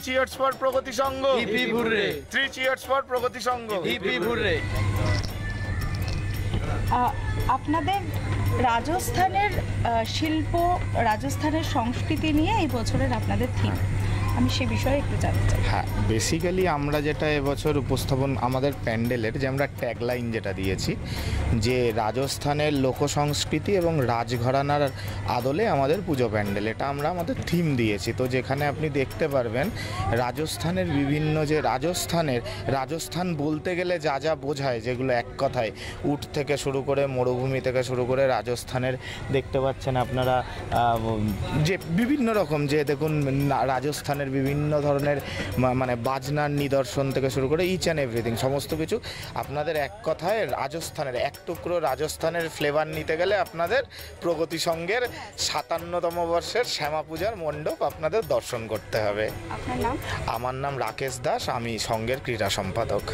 Cheers for Pragati Sangha, hippie hurray, 3 cheers for Pragati Sangha, hippie hurray. আপনাদের রাজস্থানের শিল্প, রাজস্থানের সংস্কৃতি নিয়ে এই বছরের আপনাদের থিম, আমি সে বিষয়ে একটু জানতে চাই। হ্যাঁ, বেসিক্যালি আমরা যেটা এবছর উপস্থাপন আমাদের প্যান্ডেলের যে আমরা ট্যাগলাইন যেটা দিয়েছি, যে রাজস্থানের লোকসংস্কৃতি এবং রাজঘরানার আদলে আমাদের পুজো প্যান্ডেল, এটা আমরা আমাদের থিম দিয়েছি। তো যেখানে আপনি দেখতে পারবেন রাজস্থানের বিভিন্ন যে রাজস্থান বলতে গেলে যা যা বোঝায়, যেগুলো এক কথায় উট থেকে শুরু করে মরুভূমি থেকে শুরু করে রাজস্থানের দেখতে পাচ্ছেন আপনারা যে বিভিন্ন রকম, যে দেখুন রাজস্থানের বিভিন্ন ধরনের মানে বাজনার নিদর্শন থেকে শুরু করে ইচ অ্যান্ড এভরিথিং সমস্ত কিছু আপনাদের এক কথায় রাজস্থানের এক টুকরো রাজস্থানের ফ্লেভার নিতে গেলে আপনাদের প্রগতি সংঘের 57তম বর্ষের শ্যামা পূজার মণ্ডপ আপনাদের দর্শন করতে হবে। আপনার নাম? আমার নাম রাকেশ দাস, আমি সংঘের ক্রীড়া সম্পাদক।